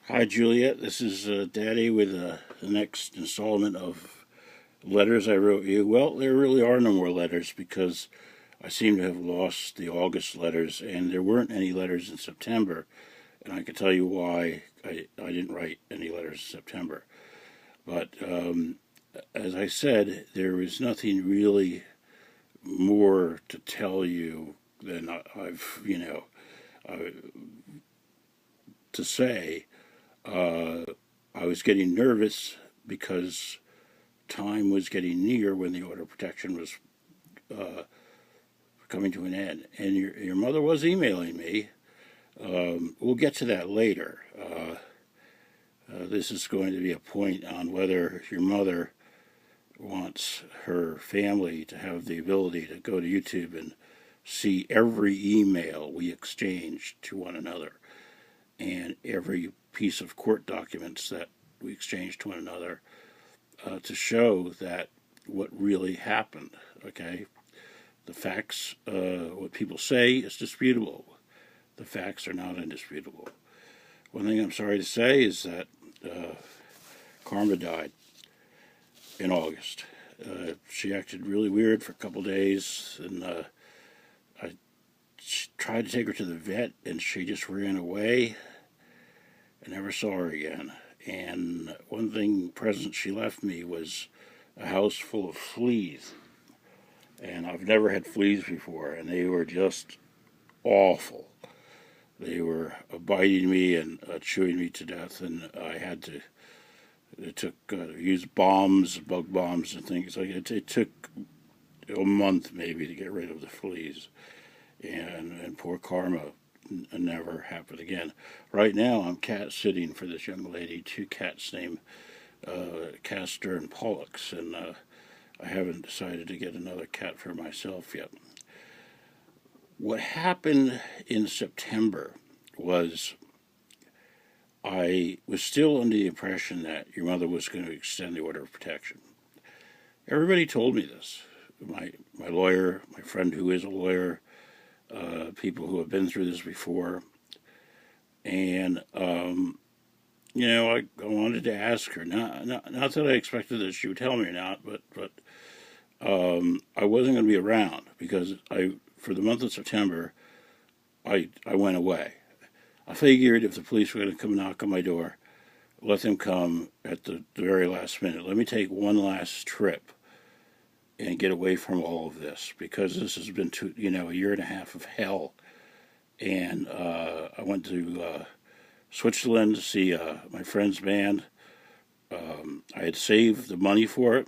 Hi, Juliet. This is Daddy with the next installment of letters I wrote you. Well, there really are no more letters because I seem to have lost the August letters, and there weren't any letters in September. And I can tell you why I didn't write any letters in September. But as I said, there is nothing really more to tell you than uh, to say. Uh, I was getting nervous because time was getting near when the order of protection was uh, coming to an end. And your mother was emailing me. We'll get to that later. This is going to be a point on whether your mother wants her family to have the ability to go to YouTube and see every email we exchange to one another and every piece of court documents that we exchange to one another to show that what really happened. Okay, the facts, what people say is disputable. The facts are not indisputable. One thing I'm sorry to say is that Karma died in August. She acted really weird for a couple days, and I tried to take her to the vet, and she just ran away. I never saw her again. And one present she left me was a house full of fleas. And I've never had fleas before, and they were just awful. They were biting me and chewing me to death, and I had to. It took use bombs, bug bombs, and things like it. It took a month maybe to get rid of the fleas, and poor Karma never happened again. Right now, I'm cat sitting for this young lady, two cats named Castor and Pollux, and I haven't decided to get another cat for myself yet. What happened in September was I was still under the impression that your mother was going to extend the order of protection. Everybody told me this. My lawyer, my friend who is a lawyer, people who have been through this before, and I wanted to ask her. Not that I expected that she would tell me or not, but I wasn't going to be around because for the month of September I went away. I figured if the police were going to come knock on my door, let them come at the very last minute. Let me take one last trip and get away from all of this because this has been a year and a half of hell. And I went to Switzerland to see my friend's band. I had saved the money for it.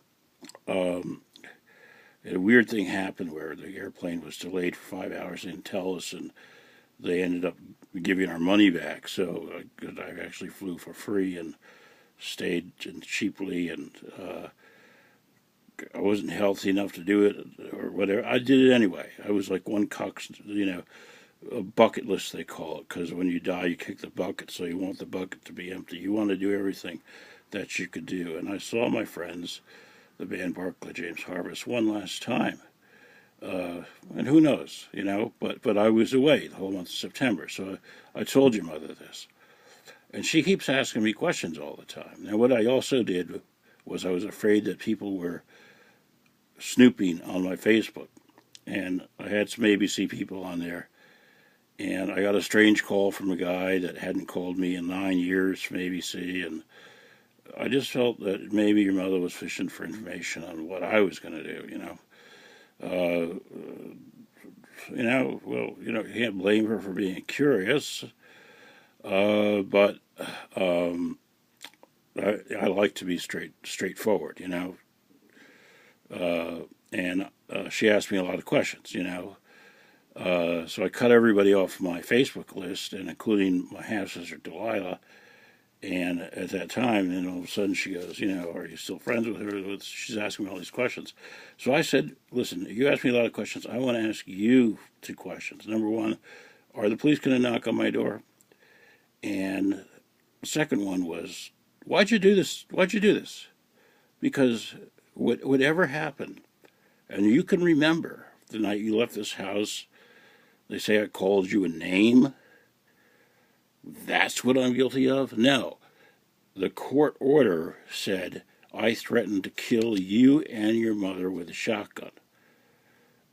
Um, a weird thing happened where the airplane was delayed for 5 hours. They didn't tell us, and they ended up giving our money back. So I actually flew for free and stayed cheaply, and I wasn't healthy enough to do it or whatever. I did it anyway. I was like one cox, a bucket list they call it, because when you die you kick the bucket, so you want the bucket to be empty. You want to do everything that you could do. And I saw my friends, the band Barclay James Harvest, one last time. And who knows, but I was away the whole month of September, so I told your mother this. And she keeps asking me questions all the time. Now, what I also did was I was afraid that people were snooping on my Facebook. And I had some ABC people on there. And I got a strange call from a guy that hadn't called me in 9 years from ABC. And I just felt that maybe your mother was fishing for information on what I was going to do. You can't blame her for being curious. But I like to be straightforward, and she asked me a lot of questions. So I cut everybody off my Facebook list, and including my half sister Delilah. And at that time, then all of a sudden she goes, are you still friends with her? She's asking me all these questions. So I said, listen, you asked me a lot of questions. I want to ask you two questions. Number one, are the police going to knock on my door? And the second one was, why'd you do this? Why'd you do this? Because whatever happened, and you can remember the night you left this house, they say I called you a name. That's what I'm guilty of? No. The court order said I threatened to kill you and your mother with a shotgun.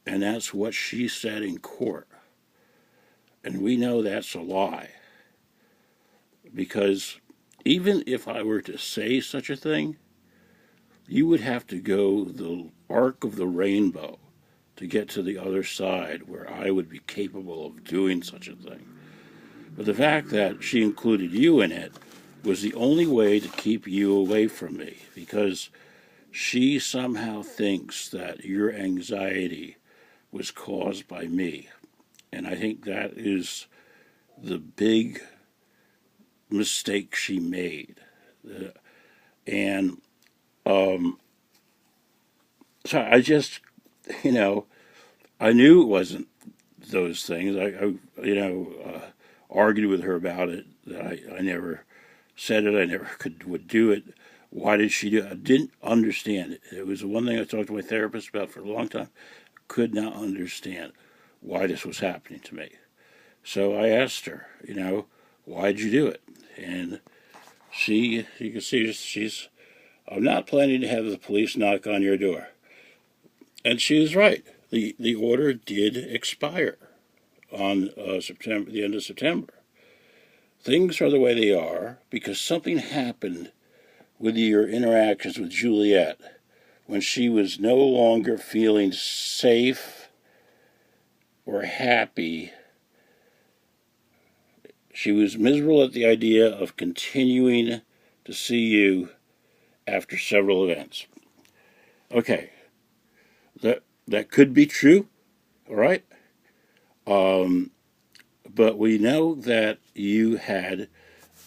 And that's what she said in court. And we know that's a lie. Because even if I were to say such a thing, you would have to go the arc of the rainbow to get to the other side where I would be capable of doing such a thing. But the fact that she included you in it was the only way to keep you away from me, because she somehow thinks that your anxiety was caused by me. And I think that is the big mistake she made. And so I just, I knew it wasn't those things. I argued with her about it. That I never said it. I never would do it. Why did she do it? I didn't understand it. It was the one thing I talked to my therapist about for a long time. Could not understand why this was happening to me. So I asked her, why'd you do it? And you can see she's, I'm not planning to have the police knock on your door. And she was right. The order did expire on the end of September. Things are the way they are because something happened with your interactions with Juliette when she was no longer feeling safe or happy. She was miserable at the idea of continuing to see you after several events. Okay, that could be true, all right? But we know that you had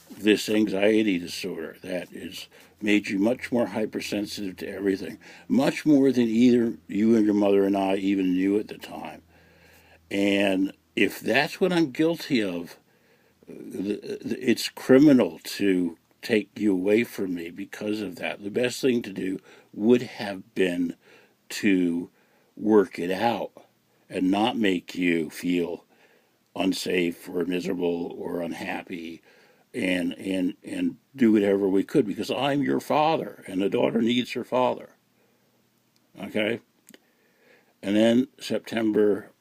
this anxiety disorder that is made you much more hypersensitive to everything, much more than either you and your mother and I even knew at the time. And if that's what I'm guilty of, it's criminal to take you away from me because of that. The best thing to do would have been to work it out and not make you feel unsafe or miserable or unhappy, and do whatever we could, because I'm your father and the daughter needs her father. Okay? And then September,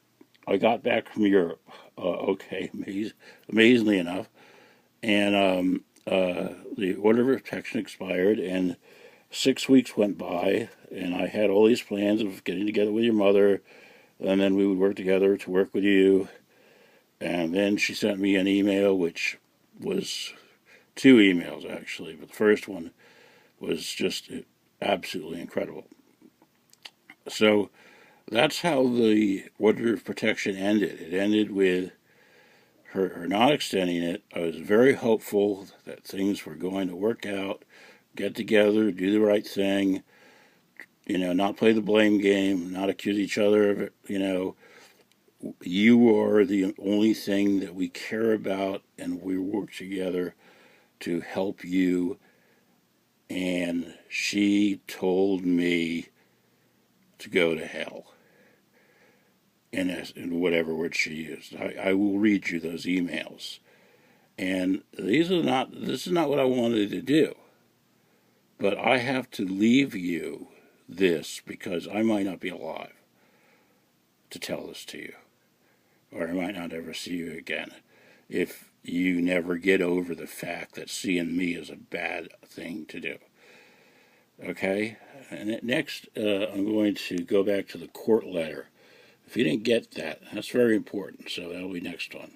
I got back from Europe. Amazingly enough, and the order of protection expired, and 6 weeks went by, and I had all these plans of getting together with your mother, and then we would work together to work with you. And then she sent me an email, which was 2 emails actually, but the first one was just absolutely incredible. So that's how the order of protection ended. It ended with her not extending it. I was very hopeful that things were going to work out, get together, do the right thing, not play the blame game, not accuse each other of it, You are the only thing that we care about, and we work together to help you. And she told me to go to hell, in whatever word she used. I will read you those emails. And this is not what I wanted to do. But I have to leave you this because I might not be alive to tell this to you. Or I might not ever see you again if you never get over the fact that seeing me is a bad thing to do. Okay? And next, I'm going to go back to the court letter. If you didn't get that, that's very important, so that'll be next one.